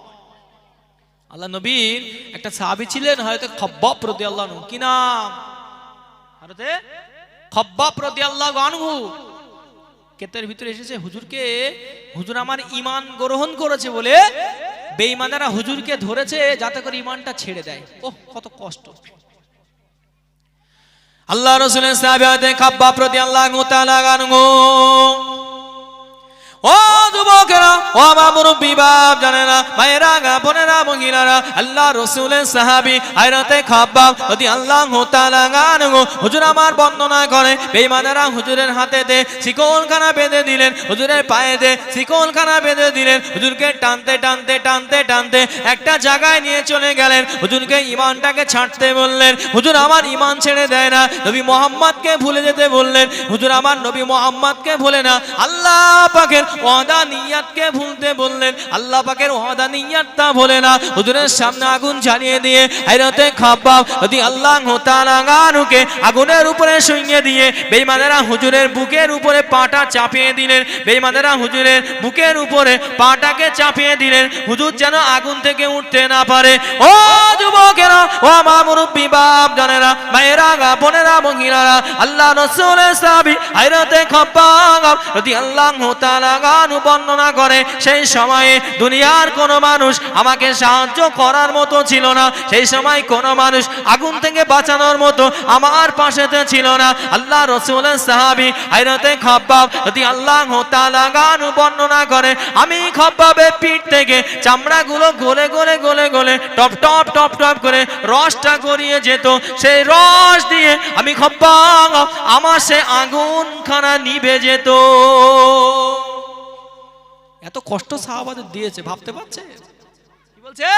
আল্লাহ নবীর একটা সাহাবী ছিলেন হযরত খব্বাব রাদিয়াল্লাহু আনহু। কি নাম? হযরত খব্বাব রাদিয়াল্লাহু আনহু। কেতাবের ভিতরে এসেছে হুজুর আমার ঈমান গ্রহণ করেছে বলে বেঈমানেরা হুজুরকে ধরেছে যাতে করে ঈমানটা ছেড়ে দেয়। ওহ, কত কষ্ট। আল্লাহ রাসূলের সাহাবী হযরত খব্বাব রাদিয়াল্লাহু তাআলা আনহু। ও যুবকেরা, ও আমার মুরব্বি বাপ জানেরা, ভাইয়েরা, বোনেরা, মহিলারা, আল্লাহ রাসূলের সাহাবী হযরত খব্বাব রাদিয়াল্লাহু তাআলা আনহু হুজুর আমার বর্ণনা করে বেঈমানেরা হুজুরের হাতেতে শিকলখানা বেঁধে দিলেন, হুজুরের পায়েতে শিকলখানা বেঁধে দিলেন, হুজুরকে টানতে টানতে টানতে টানতে একটা জায়গায় নিয়ে চলে গেলেন। হুজুরকে ঈমানটাকে ছাড়তে বললেন, হুজুর আমার ঈমান ছেড়ে দেয় না। নবী মুহাম্মদকে ভুলে যেতে বললেন, হুজুর আমার নবী মুহাম্মদকে ভুলে না। আল্লাহ পাকের ওয়াদানিয়াতকে ভুলতে বললেন, আল্লাহ পাকের ওয়াদানিয়াতটা ভুলে না। হুজুরের সামনে আগুন জ্বালিয়ে দিয়ে হযরত খব্বাব রাদিয়াল্লাহু তাআলা আনহুকে আগুনের উপরে শুইয়ে দিয়ে বেঈমানেরা হুজুরের বুকের উপরে পাটা চাপিয়ে দিলেন। বেঈমানেরা হুজুরের বুকের উপরে পাটাকে চাপিয়ে দিলেন, হুজুর যেন আগুন থেকে উঠতে না পারে। ও যুবকেরা, ও আমার মুরব্বি বাপ জানেরা, ভাইয়েরা, বোনেরা, মহিলারা, আল্লাহ রাসূলের সাহাবী হযরত খব্বাব রাদিয়াল্লাহু তাআলা আনহু বর্ণনা করে সেই সময়ে দুনিয়ার কোনো মানুষ আমাকে সাহায্য করার মতো ছিল না, সেই সময় কোনো মানুষ আগুন থেকে বাঁচানোর মতো আমার পাশেতে ছিল না। আল্লাহ রাসূলের সাহাবী হযরতে খাব্বাব রাদিয়াল্লাহু তাআলা গানু বর্ণনা করে, আমি খাব্বাবের পিঠ থেকে চামড়াগুলো গলে গলে গলে গলে টপ টপ টপ টপ করে রসটা গড়িয়ে যেত, সেই রস দিয়ে আমি খাব্বাব আমার সে আগুনখানা নিভে যেত। এত কষ্ট সাহাবাদের দিয়েছে, ভাবতে পারছে? কি বলছে?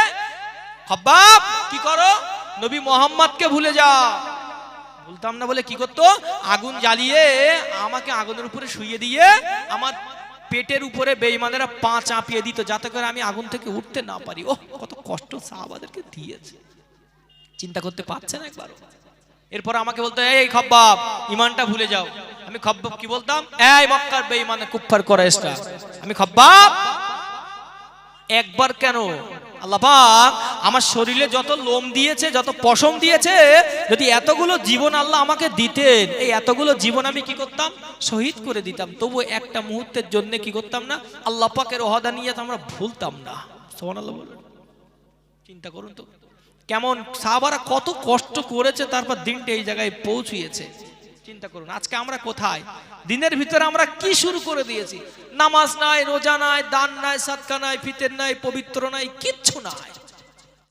খাব্বাব কি করো, নবী মুহাম্মদকে ভুলে যাও। বলতাম না বলে কি করতো, আগুন জ্বালিয়ে আমাকে আগুনের উপরে শুইয়ে দিয়ে আমার পেটের উপরে বেঈমানেরা পা চাপিয়ে দিত, যাতে করে আমি আগুন থেকে উঠতে না পারি। ওহ, কত কষ্ট সাহাবাদেরকে দিয়েছে, চিন্তা করতে পারছেন একবার? এরপর আমাকে বলতো, এই খাব্বাব ঈমানটা ভুলে যাও। আমি খাব্বাব কি বলতাম, এই মক্কার বেঈমান কুফার কুরাইশরা। আমি খাব্বাব একবার কেন, আল্লাহ পাক আমার শরীরে যত লোম দিয়েছে, যত পশম দিয়েছে, যদি এতগুলো জীবন আল্লাহ আমাকে দিতেন, এই এতগুলো জীবন আমি কি করতাম, শহীদ করে দিতাম। তবু একটা মুহূর্তের জন্য কি করতাম না, আল্লাহ পাকের ওয়াদানিয়াত আমরা ভুলতাম না। সুবহানাল্লাহ বলুন। চিন্তা করুন তো কেমন সাহাবারা কত কষ্ট করেছে, তারপর দিনটা এই জায়গায় পৌঁছিয়েছে। চিন্তা করুন আজকে আমরা কোথায়, দিনের ভিতরে আমরা কি শুরু করে দিয়েছি। নামাজ নাই, রোজা নাই, দান নাই, সাদকা নাই, ফিতর নাই, পবিত্র নাই, কিচ্ছু নাই।